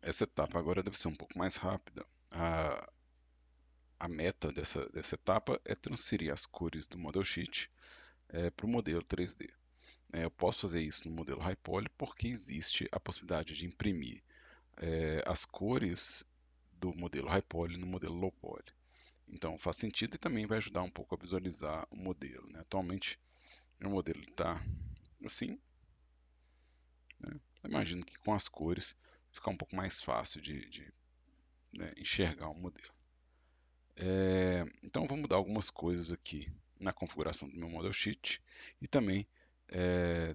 Essa etapa agora deve ser um pouco mais rápida. A, a meta dessa etapa é transferir as cores do Model Sheet para o modelo 3D. Eu posso fazer isso no modelo High Poly porque existe a possibilidade de imprimir as cores do modelo High Poly no modelo Low Poly. Então faz sentido e também vai ajudar um pouco a visualizar o modelo, né? Atualmente meu modelo está assim, né? Imagino que com as cores fica um pouco mais fácil de né, enxergar o modelo. Então vou mudar algumas coisas aqui na configuração do meu Model Sheet e também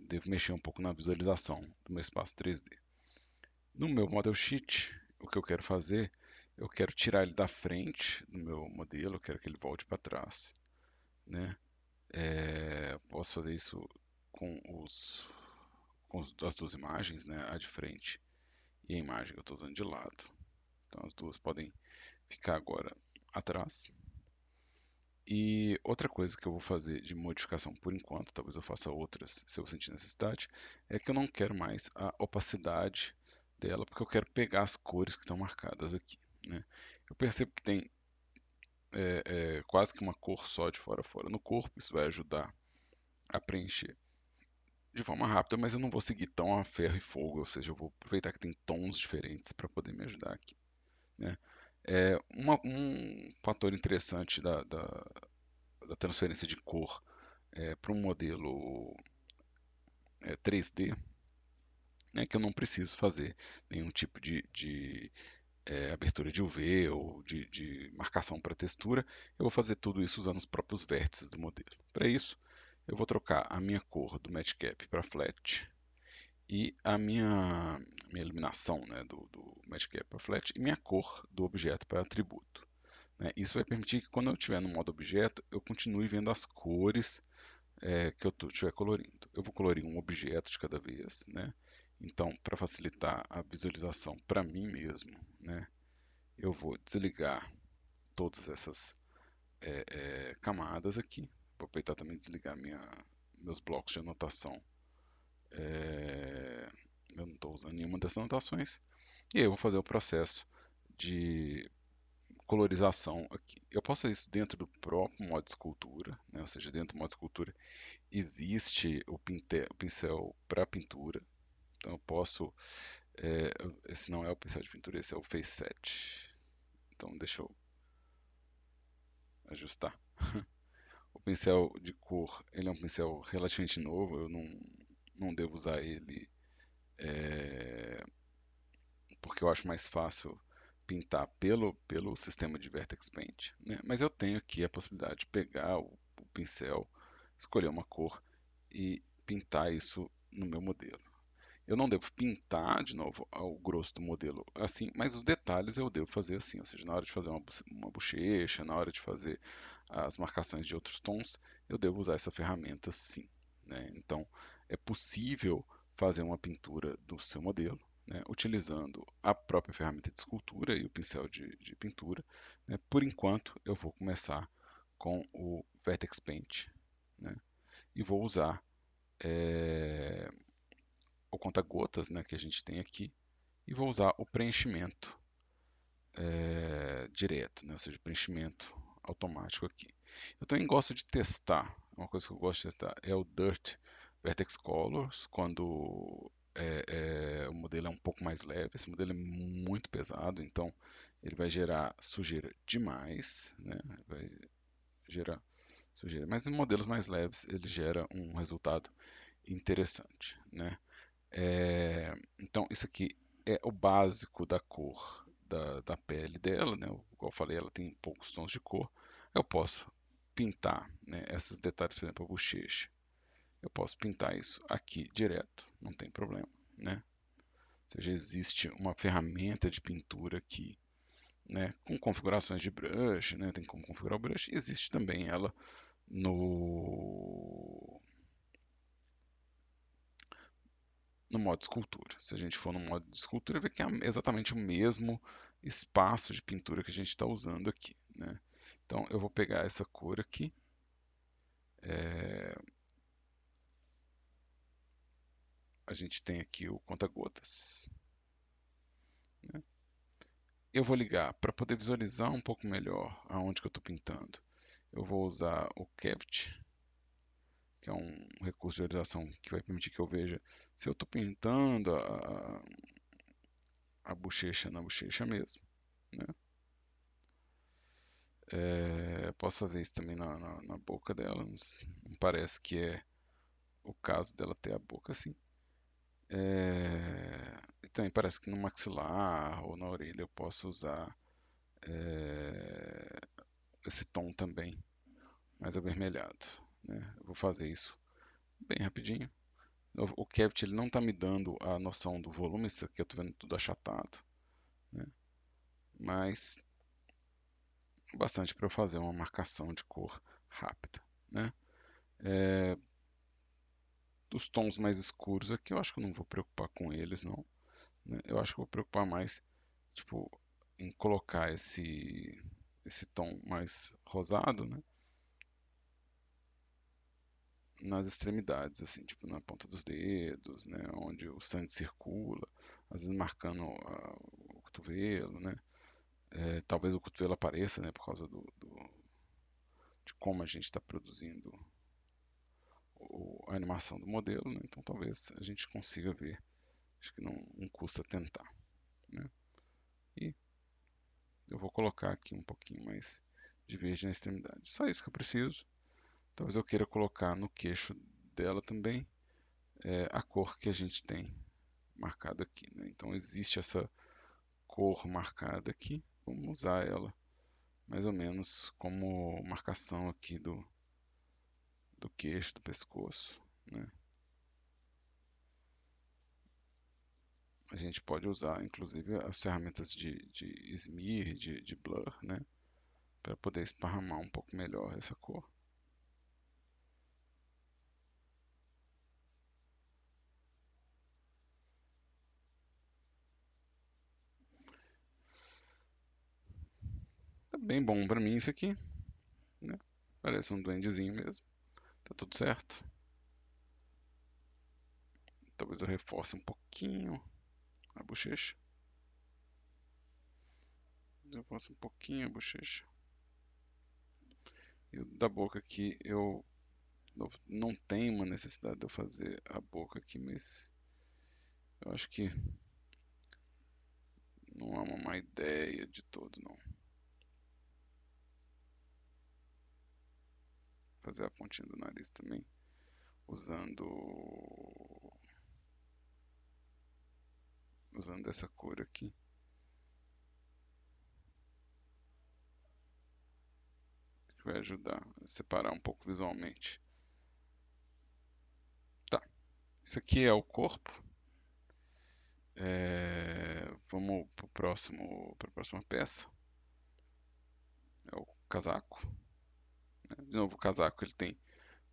devo mexer um pouco na visualização do meu espaço 3D. No meu Model Sheet, o que eu quero fazer, eu quero tirar ele da frente do meu modelo, eu quero que ele volte para trás, né? Posso fazer isso com, as duas imagens, né? A de frente e a imagem que eu estou usando de lado. Então as duas podem ficar agora atrás. E outra coisa que eu vou fazer de modificação por enquanto, talvez eu faça outras se eu sentir necessidade, é que eu não quero mais a opacidade dela, porque eu quero pegar as cores que estão marcadas aqui, né? Eu percebo que tem quase que uma cor só de fora a fora no corpo, isso vai ajudar a preencher de forma rápida, mas eu não vou seguir tão a ferro e fogo, ou seja, eu vou aproveitar que tem tons diferentes para poder me ajudar aqui, né? Um fator interessante da transferência de cor para um modelo 3D, né, que eu não preciso fazer nenhum tipo de abertura de UV ou de marcação para textura, eu vou fazer tudo isso usando os próprios vértices do modelo. Para isso, eu vou trocar a minha cor do Matchcap para Flat e a minha iluminação, né, do Matchcap para Flat e minha cor do objeto para atributo, né? Isso vai permitir que quando eu estiver no modo objeto, eu continue vendo as cores que eu estiver colorindo. Eu vou colorir um objeto de cada vez, né? Então, para facilitar a visualização para mim mesmo, né, eu vou desligar todas essas camadas aqui. Vou aproveitar também desligar meus blocos de anotação. É, eu não estou usando nenhuma dessas anotações. E aí eu vou fazer o processo de colorização aqui. Eu posso fazer isso dentro do próprio modo escultura, né? Ou seja, dentro do modo escultura existe o pincel para pintura. Então eu posso. Esse não é o pincel de pintura, esse é o Face Set. Então deixa eu ajustar. O pincel de cor, ele é um pincel relativamente novo, eu não devo usar ele porque eu acho mais fácil pintar pelo sistema de Vertex Paint, né? Mas eu tenho aqui a possibilidade de pegar o pincel, escolher uma cor e pintar isso no meu modelo. Eu não devo pintar de novo ao grosso do modelo assim, mas os detalhes eu devo fazer assim, ou seja, na hora de fazer uma bochecha, na hora de fazer as marcações de outros tons, eu devo usar essa ferramenta sim, né? Então, é possível fazer uma pintura do seu modelo, né, utilizando a própria ferramenta de escultura e o pincel de pintura, né? Por enquanto, eu vou começar com o Vertex Paint, né, e vou usar é, o conta-gotas, né, que a gente tem aqui, e vou usar o preenchimento direto, né, ou seja, o preenchimento automático aqui. Eu também gosto de testar, uma coisa que eu gosto de testar é o Dirt Vertex Colors, quando o modelo é um pouco mais leve. Esse modelo é muito pesado, então ele vai gerar sujeira demais, né, vai gerar sujeira. Mas em modelos mais leves ele gera um resultado interessante, né? Então, isso aqui é o básico da cor da pele dela, né? Igual eu falei, ela tem poucos tons de cor. Eu posso pintar, né, esses detalhes, por exemplo, a bochecha. Eu posso pintar isso aqui direto, não tem problema, né? Ou seja, existe uma ferramenta de pintura aqui, né, com configurações de brush, né? Tem como configurar o brush. Existe também ela no no modo escultura. Se a gente for no modo de escultura, vê que é exatamente o mesmo espaço de pintura que a gente está usando aqui, né? Então eu vou pegar essa cor aqui, é, a gente tem aqui o conta-gotas, né? eu vou ligar para poder visualizar um pouco melhor aonde que eu estou pintando. Eu vou usar o Cavity, que é um recurso de visualização que vai permitir que eu veja se eu estou pintando a bochecha na bochecha mesmo, né? Posso fazer isso também na boca dela, não parece que é o caso dela ter a boca assim. E também parece que no maxilar ou na orelha eu posso usar é, esse tom também, mais avermelhado, né? Eu vou fazer isso bem rapidinho. O Cavity ele não está me dando a noção do volume, isso aqui eu estou vendo tudo achatado, né? Mas bastante para eu fazer uma marcação de cor rápida, né? Dos tons mais escuros aqui eu acho que eu não vou preocupar com eles não, né? Eu acho que eu vou preocupar mais tipo em colocar esse tom mais rosado, né? Nas extremidades, assim, tipo na ponta dos dedos, né? Onde o sangue circula, às vezes marcando o cotovelo, né? Talvez o cotovelo apareça, né? Por causa de como a gente está produzindo a animação do modelo, né? Então talvez a gente consiga ver. Acho que não custa tentar, né? E eu vou colocar aqui um pouquinho mais de verde na extremidade. Só isso que eu preciso. Talvez eu queira colocar no queixo dela também a cor que a gente tem marcada aqui, né? Então existe essa cor marcada aqui. Vamos usar ela mais ou menos como marcação aqui do queixo, do pescoço, né? A gente pode usar, inclusive, as ferramentas de smear, de blur, né? Para poder esparramar um pouco melhor essa cor. Tá bem bom para mim isso aqui, né? Parece um duendezinho mesmo. Tá tudo certo. Talvez eu reforce um pouquinho a bochecha. Reforce um pouquinho a bochecha. E o da boca aqui eu não tenho uma necessidade de eu fazer a boca aqui, mas eu acho que não é uma má ideia de todo, não. Fazer a pontinha do nariz também, usando usando essa cor aqui. Que vai ajudar a separar um pouco visualmente. Tá, isso aqui é o corpo. Vamos para a próxima peça. É o casaco. De novo, o casaco ele tem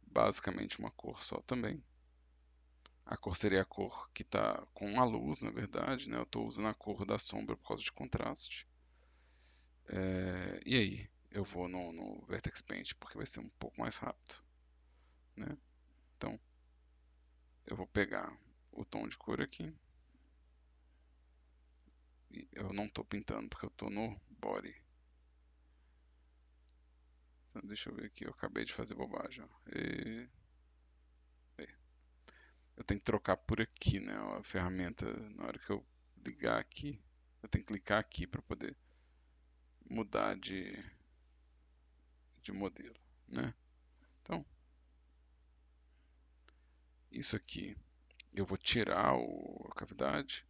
basicamente uma cor só também. A cor seria a cor que está com a luz, na verdade, né? Eu estou usando a cor da sombra por causa de contraste. E aí, eu vou no Vertex Paint porque vai ser um pouco mais rápido, né? Então, eu vou pegar o tom de cor aqui. E eu não estou pintando porque eu estou no Body. Então, deixa eu ver aqui, eu acabei de fazer bobagem. Ó. Eu tenho que trocar por aqui, né? A ferramenta, na hora que eu ligar aqui, eu tenho que clicar aqui para poder mudar de modelo, né? Então, isso aqui eu vou tirar a cavidade,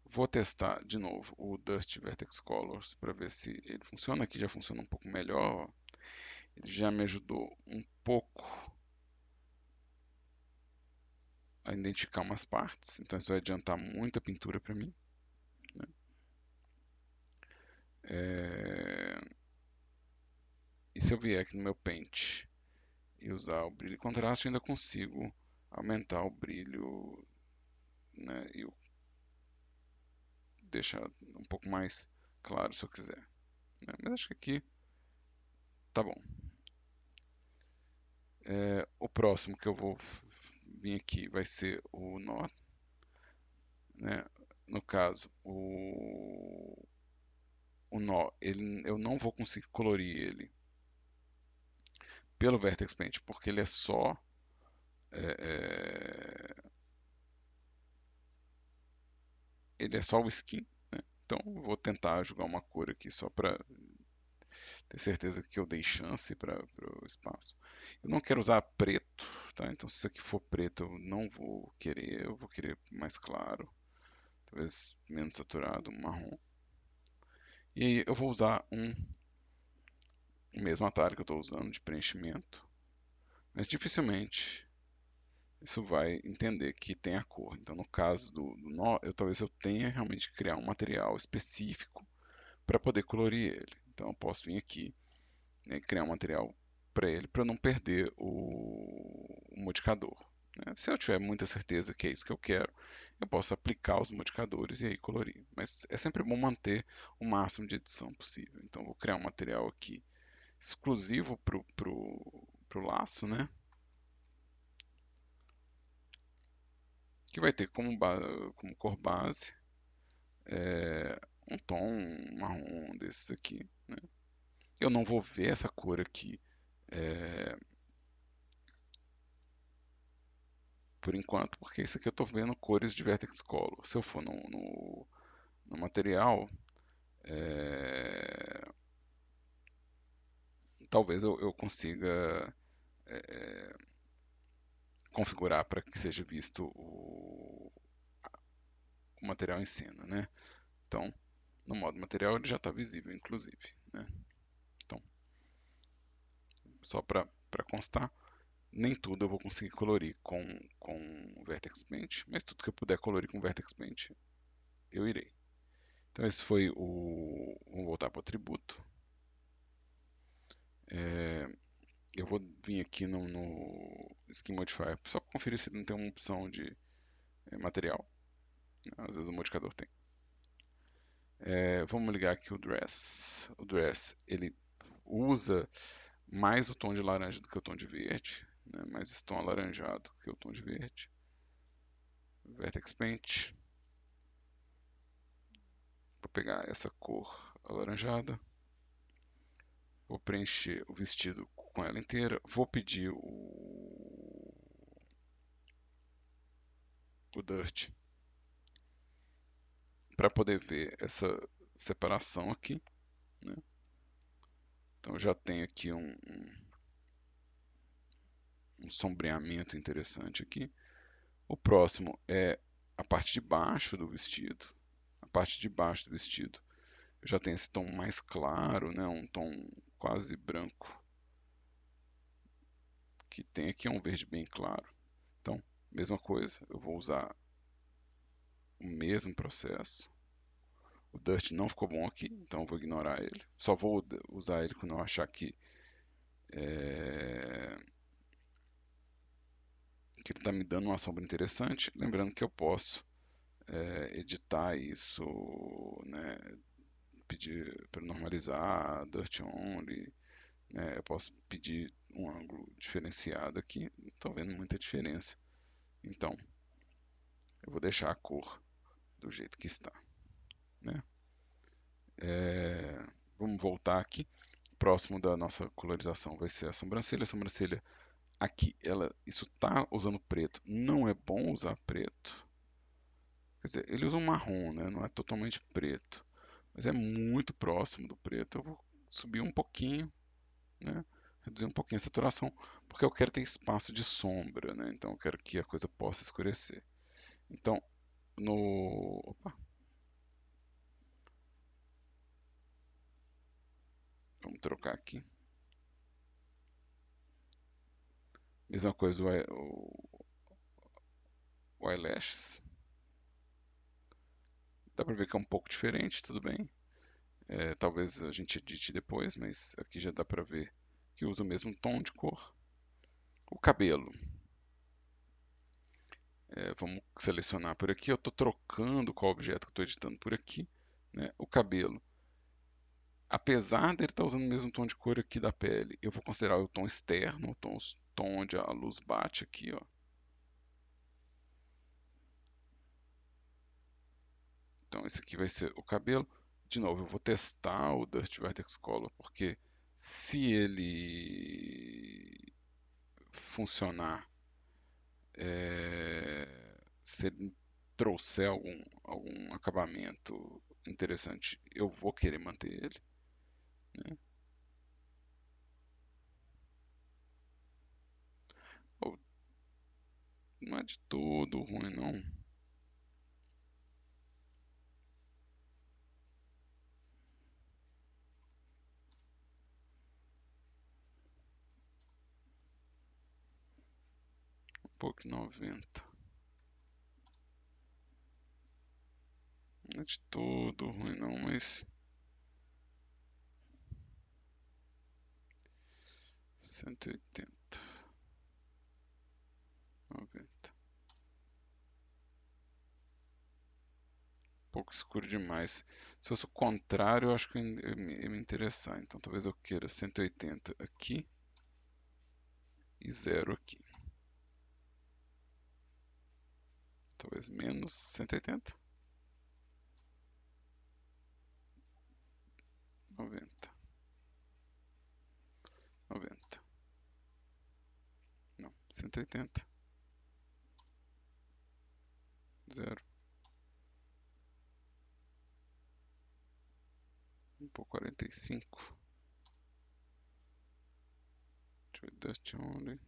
vou testar de novo o Dust Vertex Colors para ver se ele funciona. Aqui já funciona um pouco melhor, ele já me ajudou um pouco a identificar umas partes, então isso vai adiantar muita pintura para mim, né? É... E se eu vier aqui no meu Paint e usar o brilho e contraste, eu ainda consigo aumentar o brilho, né, e deixar um pouco mais claro se eu quiser, né? Mas acho que aqui tá bom. O próximo que eu vou vir aqui vai ser o nó, né? No caso, o nó, eu não vou conseguir colorir ele pelo Vertex Paint, porque ele é só ele é só o skin, né? Então eu vou tentar jogar uma cor aqui só para ter certeza que eu dei chance para o espaço. Eu não quero usar preto, tá? Então se isso aqui for preto eu não vou querer, eu vou querer mais claro, talvez menos saturado, um marrom. E aí eu vou usar o mesmo atalho que eu estou usando de preenchimento, mas dificilmente isso vai entender que tem a cor. Então, no caso do nó, talvez eu tenha realmente que criar um material específico para poder colorir ele. Então, eu posso vir aqui, né, criar um material para ele, para não perder o modificador, né? Se eu tiver muita certeza que é isso que eu quero, eu posso aplicar os modificadores e aí colorir. Mas é sempre bom manter o máximo de edição possível. Então, eu vou criar um material aqui exclusivo para o laço, né? Que vai ter como cor base um tom marrom desses aqui, né? Eu não vou ver essa cor aqui por enquanto, porque isso aqui eu estou vendo cores de Vertex Color. Se eu for no material, é, talvez eu consiga configurar para que seja visto o material em cena, né? Então, no modo material ele já está visível, inclusive, né? Então, só para constar, nem tudo eu vou conseguir colorir com Vertex Paint, mas tudo que eu puder colorir com Vertex Paint, eu irei. Então esse foi o... Vamos voltar para o atributo. Eu vou vir aqui no Skin Modifier, só para conferir se não tem uma opção de material. Às vezes o modificador tem. Vamos ligar aqui o Dress. O Dress, ele usa mais o tom de laranja do que o tom de verde, né? Mais esse tom alaranjado que o tom de verde. Vertex Paint. Vou pegar essa cor alaranjada. Vou preencher o vestido com ela inteira. Vou pedir o Dirt para poder ver essa separação aqui, né? Então eu já tenho aqui um sombreamento interessante aqui. O próximo é a parte de baixo do vestido. A parte de baixo do vestido eu já tenho esse tom mais claro, né? Um tom quase branco. Que tem aqui um verde bem claro. Então, mesma coisa, eu vou usar o mesmo processo. O Dirt não ficou bom aqui, então eu vou ignorar ele. Só vou usar ele quando eu achar que ele está me dando uma sombra interessante. Lembrando que eu posso editar isso, né, pedir para normalizar, Dirt Only, né, eu posso pedir um ângulo diferenciado aqui. Não estou vendo muita diferença. Então, eu vou deixar a cor do jeito que está, né? Vamos voltar aqui. Próximo da nossa colorização vai ser a sobrancelha. A sobrancelha aqui, isso está usando preto. Não é bom usar preto. Quer dizer, ele usa um marrom, né? Não é totalmente preto. Mas é muito próximo do preto. Eu vou subir um pouquinho, né? Reduzir um pouquinho a saturação, porque eu quero ter espaço de sombra, né? Então eu quero que a coisa possa escurecer. Então, Opa, vamos trocar aqui. Mesma coisa o eyelashes. Dá pra ver que é um pouco diferente, tudo bem. Talvez a gente edite depois, mas aqui já dá pra ver que usa o mesmo tom de cor. O cabelo. Vamos selecionar por aqui. Eu estou trocando qual objeto que eu estou editando por aqui, né? O cabelo. Apesar dele estar usando o mesmo tom de cor aqui da pele, eu vou considerar o tom externo, tom onde a luz bate aqui, ó. Então esse aqui vai ser o cabelo. de novo, eu vou testar o Dirt Vertex Color, porque se ele funcionar, é, se ele trouxer algum acabamento interessante, eu vou querer manter ele, né? Ou não é de todo ruim, não. Um pouco 90. Não é de todo ruim, não, mas 180, 90. Um pouco escuro demais. Se fosse o contrário, eu acho que ia me interessar. Então talvez eu queira 180 aqui e 0 aqui. Talvez menos 180. 90. 90. Não, 180. 0. Um pouco 45. Deixa eu ver, Dust Only. Deixa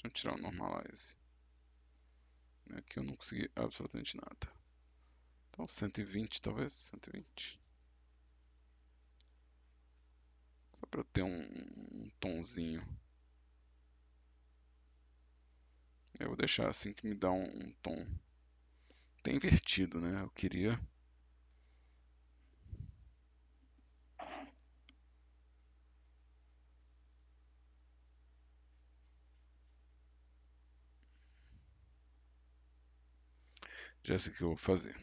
eu tirar o Normalize. Aqui eu não consegui absolutamente nada. Então 120 talvez, 120. Só para ter um tonzinho. Eu vou deixar assim que me dá um tom. Tem invertido, né? Eu queria. Já sei o que eu vou fazer.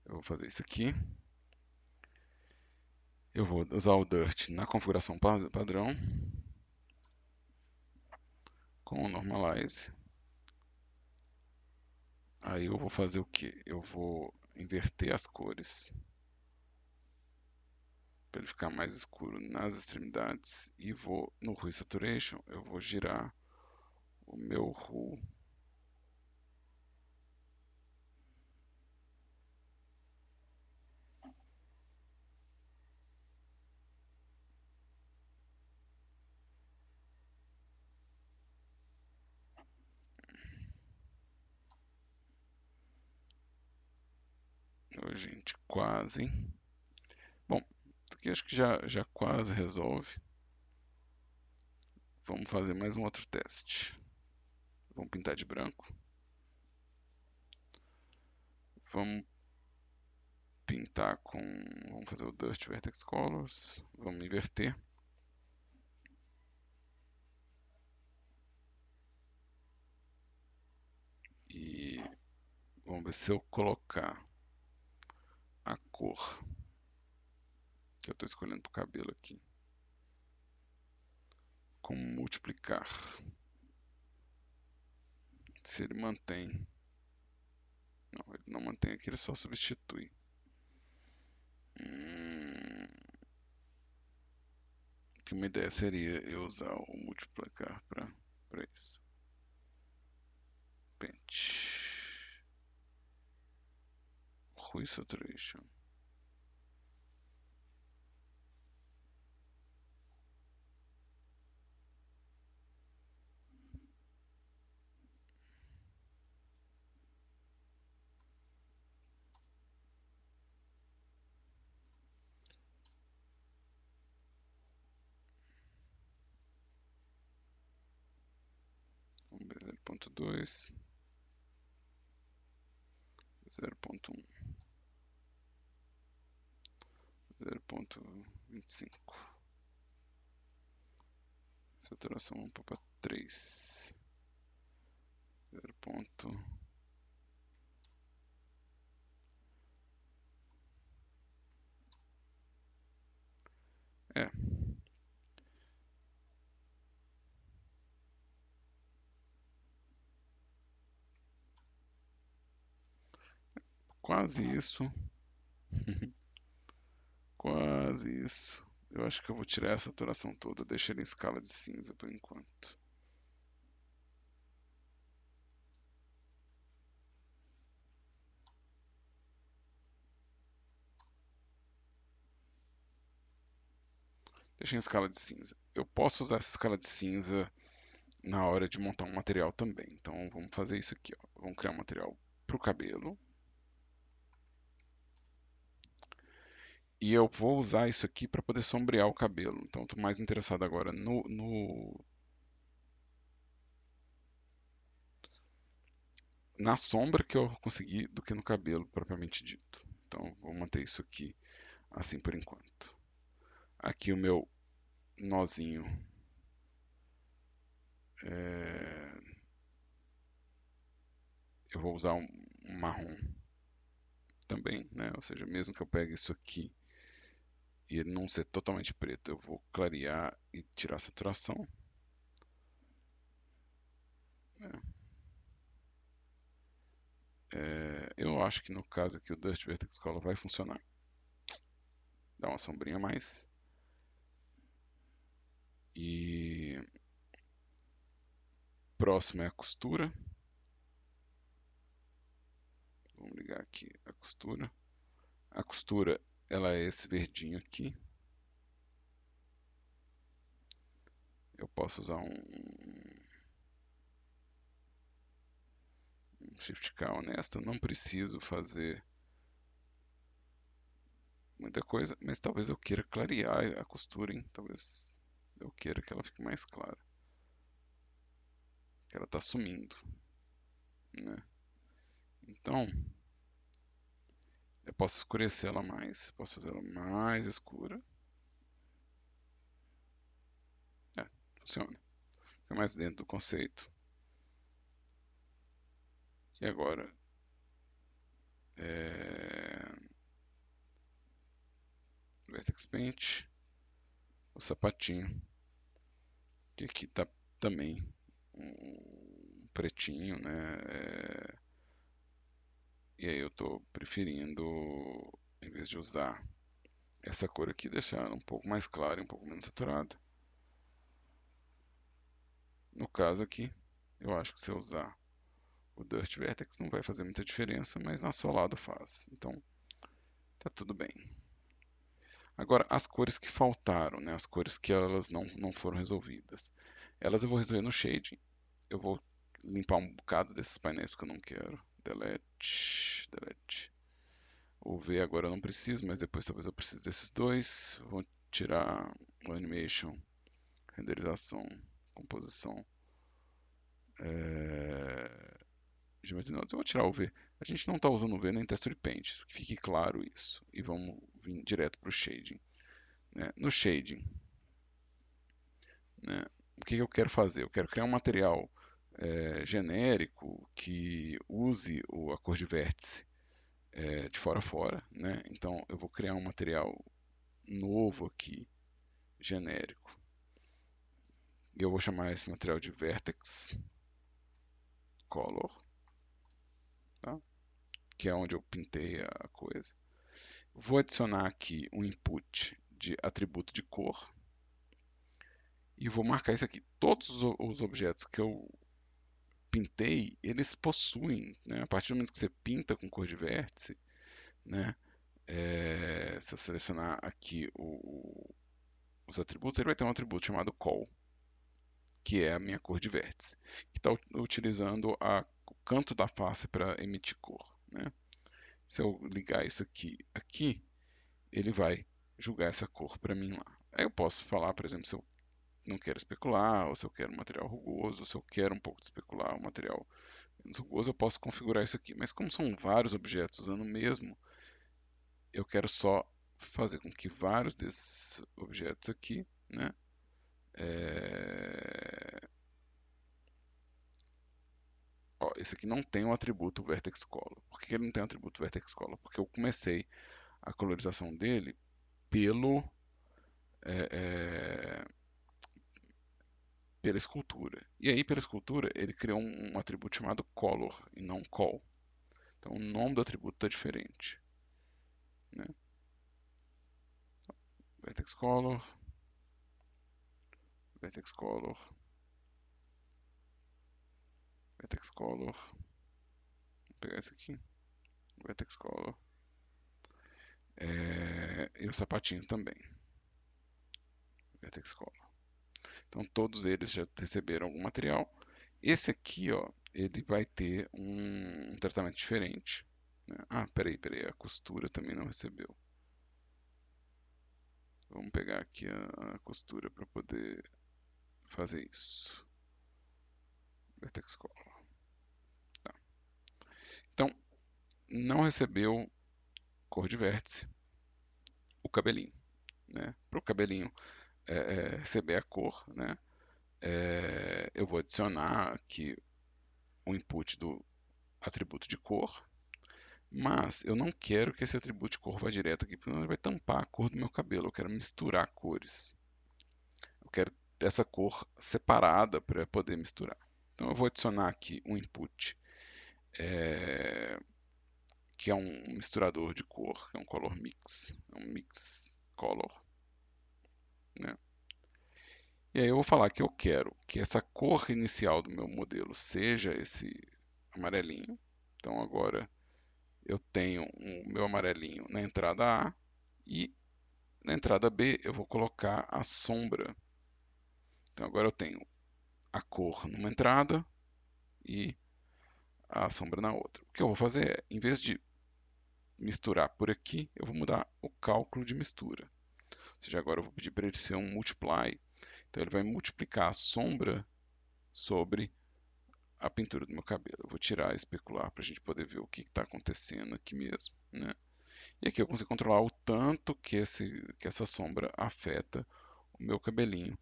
Eu vou fazer isso aqui. Eu vou usar o Dirt na configuração padrão. Com o Normalize. Aí eu vou fazer o que? Eu vou inverter as cores para ele ficar mais escuro nas extremidades e vou no Hue Saturation, eu vou girar o meu Hue oh, gente, quase, hein? Bom, isso aqui acho que já quase resolve. Vamos fazer mais um outro teste. Vamos pintar de branco. Vamos pintar com. Vamos fazer o Dust Vertex Colors. Vamos inverter. E vamos ver se eu colocar a cor que eu estou escolhendo para o cabelo aqui. Como multiplicar. Se ele mantém. Não, ele não mantém aqui, ele só substitui. Que uma ideia seria eu usar o multiplicar para isso. Paint. Hue Saturation. Vamos ver 0.2, 0.1, 0.25. Saturação vamos para 3. 0. É. Quase isso. Quase isso. Eu acho que eu vou tirar essa saturação toda, deixa ele em escala de cinza por enquanto. Deixa em escala de cinza. Eu posso usar essa escala de cinza na hora de montar um material também. Então vamos fazer isso aqui, ó. Vamos criar um material para o cabelo. E eu vou usar isso aqui para poder sombrear o cabelo. Então estou mais interessado agora na sombra que eu consegui do que no cabelo propriamente dito. Então vou manter isso aqui assim por enquanto. Aqui o meu nozinho eu vou usar um marrom também, né? Ou seja, mesmo que eu pegue isso aqui e ele não ser totalmente preto, eu vou clarear e tirar a saturação. Eu acho que no caso aqui o Dust Vertex Color vai funcionar. Dá uma sombrinha a mais. E próximo é a costura. Vamos ligar aqui a costura. A costura, ela é esse verdinho aqui. Eu posso usar um Shift K honesto. Não preciso fazer muita coisa, mas talvez eu queira clarear a costura, hein? Talvez eu queira que ela fique mais clara. Que ela está sumindo, né? Então, eu posso escurecer ela mais, posso fazer ela mais escura. É, funciona. Fica mais dentro do conceito. E agora, Vertex Paint, o sapatinho, que aqui tá também um pretinho, né? E aí eu estou preferindo, em vez de usar essa cor aqui, deixar ela um pouco mais clara e um pouco menos saturada. No caso aqui, eu acho que se eu usar o Dust Vertex não vai fazer muita diferença, mas na solado faz. Então, tá tudo bem. Agora, as cores que faltaram, né? As cores que elas não foram resolvidas. Elas eu vou resolver no shading. Eu vou limpar um bocado desses painéis porque eu não quero. Delete, delete. O V agora eu não preciso, mas depois talvez eu precise desses dois. Vou tirar o animation, renderização, composição, geometry nodes. Eu vou tirar o V. A gente não está usando o V nem texture paint, que fique claro isso. E vamos vir direto para o shading. Né? No shading, né? O que eu quero fazer? Eu quero criar um material genérico que use a cor de vértice de fora a fora, né? Então eu vou criar um material novo aqui, genérico. E eu vou chamar esse material de Vertex Color, tá? Que é onde eu pintei a coisa. Vou adicionar aqui um input de atributo de cor e vou marcar isso aqui. Todos os objetos que eu pintei, eles possuem, né? A partir do momento que você pinta com cor de vértice, né? Se eu selecionar aqui os atributos, ele vai ter um atributo chamado call, que é a minha cor de vértice, que está utilizando o canto da face para emitir cor, né? Se eu ligar isso aqui, ele vai julgar essa cor para mim lá. Aí eu posso falar, por exemplo, se eu não quero especular, ou se eu quero um material rugoso, ou se eu quero um pouco de especular, um material menos rugoso, eu posso configurar isso aqui. Mas como são vários objetos usando o mesmo, eu quero só fazer com que vários desses objetos aqui, né, ó, esse aqui não tem o atributo Vertex Color. Por que ele não tem o atributo Vertex Color? Porque eu comecei a colorização dele pelo é, é, pela escultura. E aí, pela escultura, ele criou um atributo chamado Color e não Call. Então, o nome do atributo está diferente, né? vertex color, vertex color, vertex color, vou pegar esse aqui, vertex color, e o sapatinho também, vertex color. Então todos eles já receberam algum material. Esse aqui, ó, ele vai ter um tratamento diferente, né? Ah, peraí, a costura também não recebeu. Vamos pegar aqui a costura para poder fazer isso. Vertex color. Tá. Então, não recebeu cor de vértice o cabelinho, né? Para o cabelinho receber a cor, né? Eu vou adicionar aqui o input do atributo de cor, mas eu não quero que esse atributo de cor vá direto aqui, porque ele vai tampar a cor do meu cabelo. Eu quero misturar cores. Eu quero essa cor separada para poder misturar. Então eu vou adicionar aqui um input que é um misturador de cor, que é um color mix, é um mix color, né? E aí eu vou falar que eu quero que essa cor inicial do meu modelo seja esse amarelinho. Então agora eu tenho o meu amarelinho na entrada A e na entrada B eu vou colocar a sombra. Então agora eu tenho a cor numa entrada e a sombra na outra. O que eu vou fazer é, em vez de misturar por aqui, eu vou mudar o cálculo de mistura. Ou seja, agora eu vou pedir para ele ser um multiply. Então ele vai multiplicar a sombra sobre a pintura do meu cabelo. Eu vou tirar especular para a gente poder ver o que está acontecendo aqui mesmo, né? E aqui eu consigo controlar o tanto que essa sombra afeta o meu cabelinho.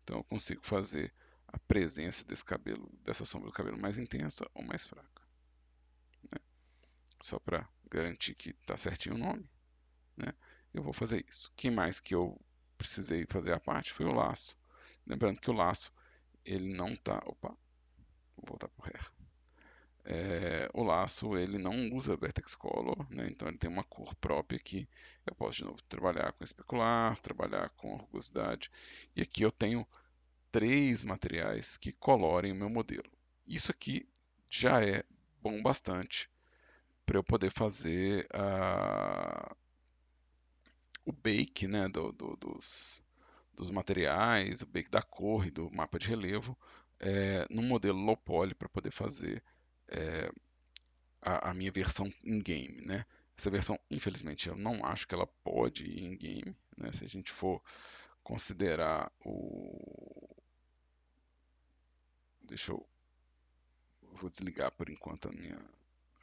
Então eu consigo fazer a presença dessa sombra do cabelo mais intensa ou mais fraca, né? Só para garantir que está certinho o nome, né? Eu vou fazer isso. O que mais que eu precisei fazer a parte foi o laço. Lembrando que o laço ele não está. Opa, vou voltar para o Hair. O laço ele não usa vertex color, né? Então ele tem uma cor própria aqui. Eu posso de novo trabalhar com especular, trabalhar com rugosidade. E aqui eu tenho 3 materiais que colorem o meu modelo. Isso aqui já é bom bastante para eu poder fazer o bake, né, dos materiais, o bake da cor e do mapa de relevo, no modelo low poly para poder fazer é, a minha versão in-game, né? Essa versão, infelizmente, eu não acho que ela pode ir in-game, né? Se a gente for considerar o... Deixa eu... Vou desligar por enquanto a minha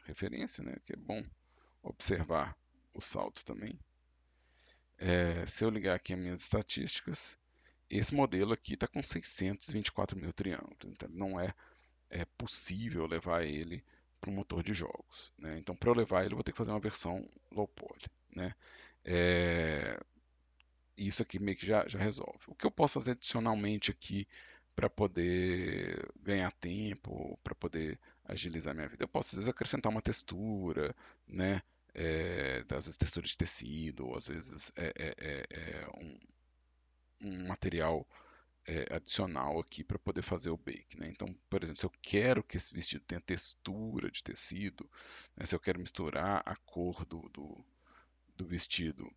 referência, né? Que é bom observar o salto também. Se eu ligar aqui as minhas estatísticas, esse modelo aqui está com 624 mil triângulos, então não é possível levar ele para um motor de jogos, né? Então, para eu levar ele, eu vou ter que fazer uma versão low poly, né? Isso aqui meio que já resolve. O que eu posso fazer adicionalmente aqui para poder ganhar tempo, para poder agilizar minha vida? Eu posso, às vezes, acrescentar uma textura, né? Às vezes textura de tecido, ou às vezes um material adicional aqui para poder fazer o bake, né? Então, por exemplo, se eu quero que esse vestido tenha textura de tecido, né? Se eu quero misturar a cor do vestido,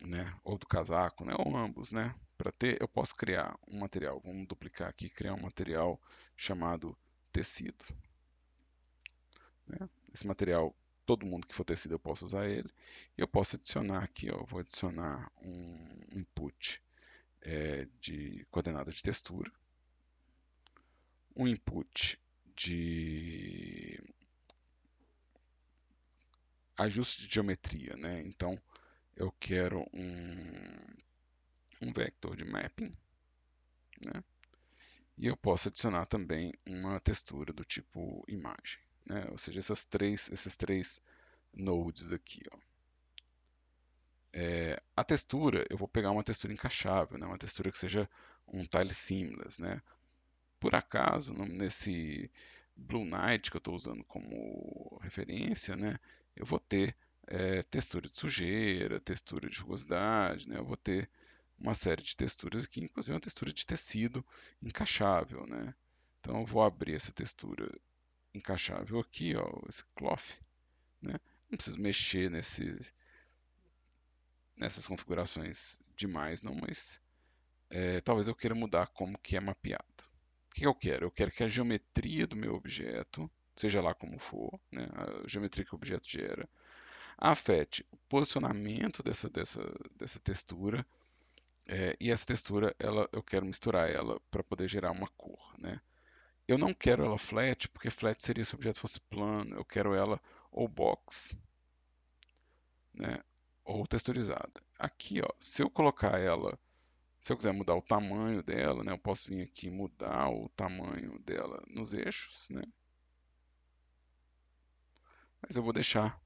né? Ou do casaco, né? Ou ambos, né? Para ter, eu posso criar um material. Vamos duplicar aqui, criar um material chamado tecido, né? Esse material, todo mundo que for tecido eu posso usar ele. E eu posso adicionar aqui, ó, vou adicionar um input de coordenada de textura, um input de ajuste de geometria, né? Então eu quero um vector de mapping, né? E eu posso adicionar também uma textura do tipo imagem, né? Ou seja, esses três nodes aqui, ó. A textura, eu vou pegar uma textura encaixável, né? Uma textura que seja um tile seamless, né? Por acaso, nesse Blue Knight que eu estou usando como referência, né? Eu vou ter textura de sujeira, textura de rugosidade, né? Eu vou ter uma série de texturas aqui, inclusive uma textura de tecido encaixável, né? Então eu vou abrir essa textura encaixável aqui, ó, esse cloth, né? Não preciso mexer nessas configurações demais, não, mas talvez eu queira mudar como que é mapeado. O que eu quero? Eu quero que a geometria do meu objeto, seja lá como for, né, a geometria que o objeto gera, afete o posicionamento dessa textura, e essa textura eu quero misturar ela para poder gerar uma cor. Né? Eu não quero ela flat, porque flat seria se o objeto fosse plano, eu quero ela ou box, né, ou texturizada. Aqui, ó, se eu colocar ela, se eu quiser mudar o tamanho dela, né, eu posso vir aqui e mudar o tamanho dela nos eixos, né, mas eu vou deixar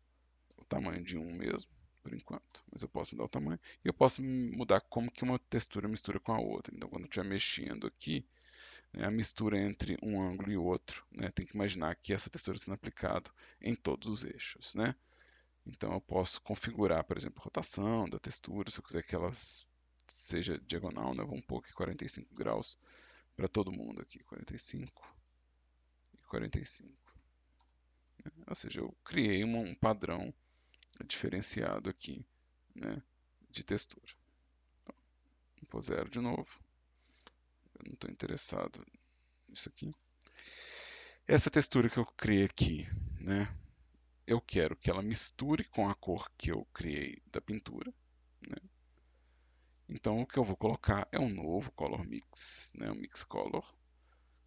o tamanho de 1 mesmo, por enquanto. Mas eu posso mudar o tamanho. E eu posso mudar como que uma textura mistura com a outra. Então, quando eu estiver mexendo aqui, né, a mistura entre um ângulo e outro, né, tem que imaginar que essa textura sendo aplicada em todos os eixos. Né? Então, eu posso configurar, por exemplo, a rotação da textura, se eu quiser que ela seja diagonal, né, vamos pôr aqui 45 graus para todo mundo aqui, 45 e 45. Ou seja, eu criei um padrão diferenciado aqui, né, de textura. Então, vou pôr 0 de novo. Eu não estou interessado nisso aqui. Essa textura que eu criei aqui, né, eu quero que ela misture com a cor que eu criei da pintura. Né? Então, o que eu vou colocar é um novo color mix, né, um mix color,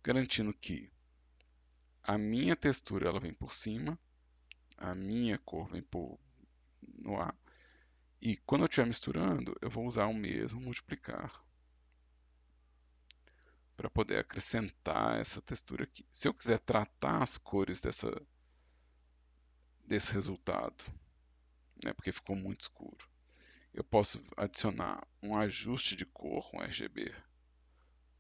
garantindo que a minha textura ela vem por cima, a minha cor vem no ar, e quando eu estiver misturando, eu vou usar o mesmo multiplicar para poder acrescentar essa textura aqui. Se eu quiser tratar as cores desse resultado, né, porque ficou muito escuro, eu posso adicionar um ajuste de cor, um RGB.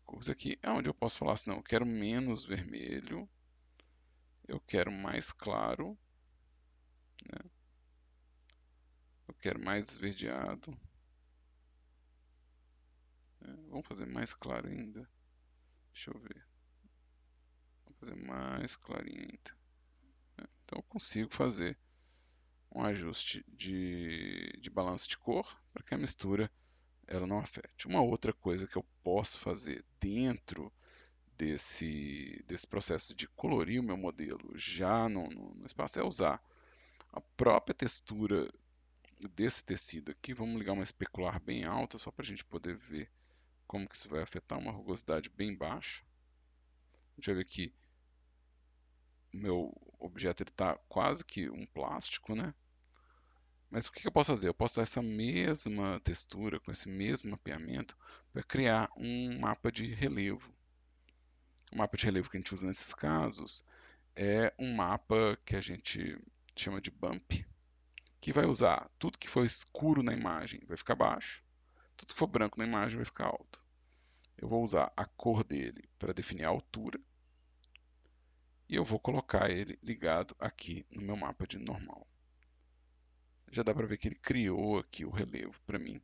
Cores aqui é onde eu posso falar assim, não, eu quero menos vermelho, eu quero mais claro, né, eu quero mais esverdeado. Né, vamos fazer mais claro ainda. Deixa eu ver. Vou fazer mais clarinho ainda. Né. Então eu consigo fazer um ajuste de balanço de cor para que a mistura ela não afete. Uma outra coisa que eu posso fazer dentro desse processo de colorir o meu modelo já no espaço é usar a própria textura desse tecido aqui. Vamos ligar uma especular bem alta só para a gente poder ver como que isso vai afetar uma rugosidade bem baixa. A gente vai ver que o meu objeto está quase que um plástico, né? Mas o que eu posso fazer? Eu posso usar essa mesma textura, com esse mesmo mapeamento, para criar um mapa de relevo. O mapa de relevo que a gente usa nesses casos é um mapa que a gente chama de bump, que vai usar tudo que for escuro na imagem vai ficar baixo, tudo que for branco na imagem vai ficar alto. Eu vou usar a cor dele para definir a altura e eu vou colocar ele ligado aqui no meu mapa de normal. Já dá para ver que ele criou aqui o relevo para mim.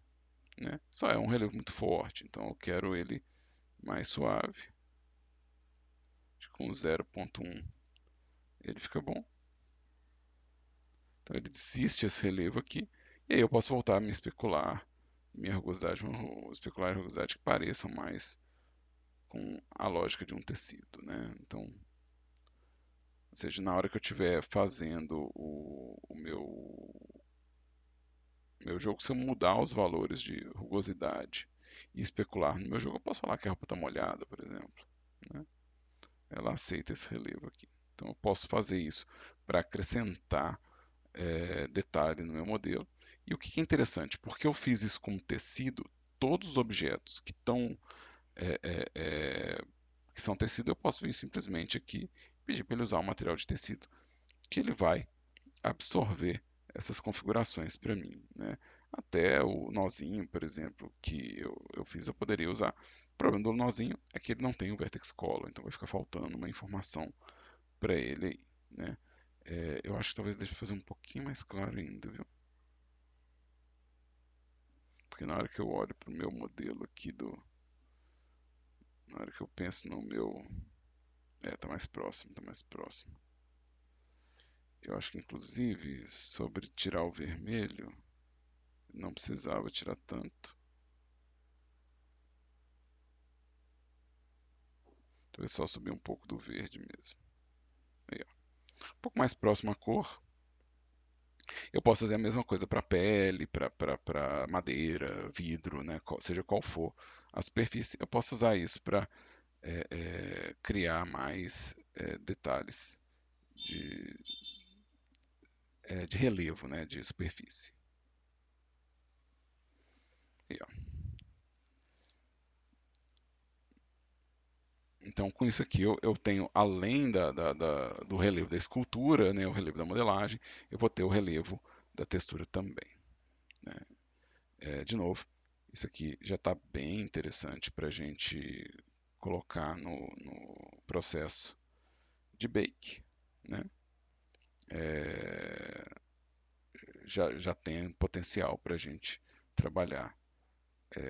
Né? Só é um relevo muito forte, então eu quero ele mais suave. Acho que com 0.1 ele fica bom. Então ele desiste esse relevo aqui, e aí eu posso voltar a me especular, minha rugosidade, especular a rugosidade que pareçam mais com a lógica de um tecido. Né? Então, ou seja, na hora que eu estiver fazendo o meu jogo, se eu mudar os valores de rugosidade e especular no meu jogo, eu posso falar que a roupa está molhada, por exemplo. Né? Ela aceita esse relevo aqui. Então eu posso fazer isso para acrescentar detalhe no meu modelo. E o que é interessante, porque eu fiz isso com tecido, todos os objetos que estão que são tecido, eu posso vir simplesmente aqui e pedir para ele usar o material de tecido, que ele vai absorver essas configurações para mim. Né? Até o nozinho, por exemplo, que eu fiz, eu poderia usar. O problema do nozinho é que ele não tem o vertex color, então vai ficar faltando uma informação para ele aí. Né? Eu acho que talvez deixe eu fazer um pouquinho mais claro ainda, viu? Porque na hora que eu olho para o meu modelo aqui na hora que eu penso no meu, tá mais próximo, tá mais próximo. Eu acho que inclusive sobre tirar o vermelho, não precisava tirar tanto. Talvez só subir um pouco do verde mesmo. Aí, ó. Um pouco mais próximo a cor. Eu posso fazer a mesma coisa para pele, para madeira, vidro, né? Seja qual for a superfície. Eu posso usar isso para criar mais detalhes de, de relevo, né? De superfície. Aí, ó. Então, com isso aqui, eu tenho, além do relevo da escultura, né, o relevo da modelagem, eu vou ter o relevo da textura também. Né? De novo, isso aqui já está bem interessante para a gente colocar no processo de bake. Né? É, já tem potencial para a gente trabalhar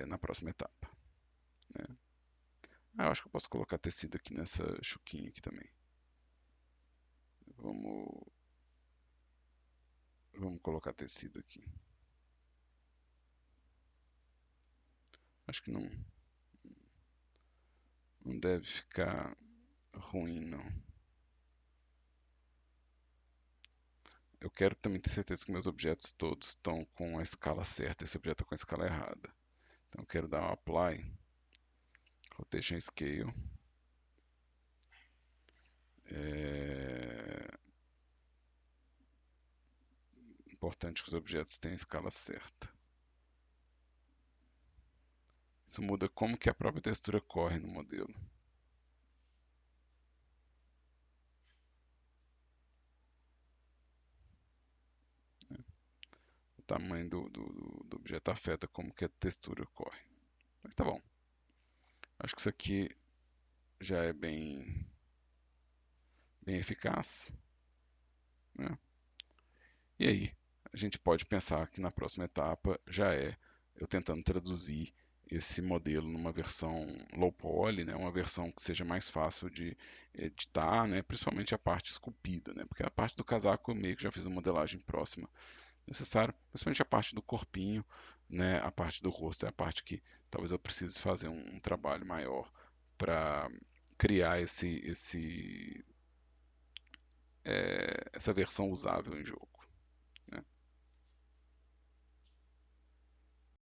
na próxima etapa. Né? Eu acho que eu posso colocar tecido aqui nessa chuquinha aqui também. Vamos, vamos colocar tecido aqui. Acho que não deve ficar ruim, não. Eu quero também ter certeza que meus objetos todos estão com a escala certa. Esse objeto está com a escala errada. Então eu quero dar um Apply, Rotation Scale. É importante que os objetos tenham a escala certa. Isso muda como que a própria textura corre no modelo. O tamanho do objeto afeta como que a textura corre. Mas tá bom. Acho que isso aqui já é bem eficaz. Né? E aí, a gente pode pensar que na próxima etapa já é eu tentando traduzir esse modelo numa versão low poly, né, uma versão que seja mais fácil de editar, né, principalmente a parte esculpida, né, porque a parte do casaco eu meio que já fiz uma modelagem próxima necessária, principalmente a parte do corpinho, né, a parte do rosto é a parte que talvez eu precise fazer um trabalho maior para criar essa versão usável em jogo.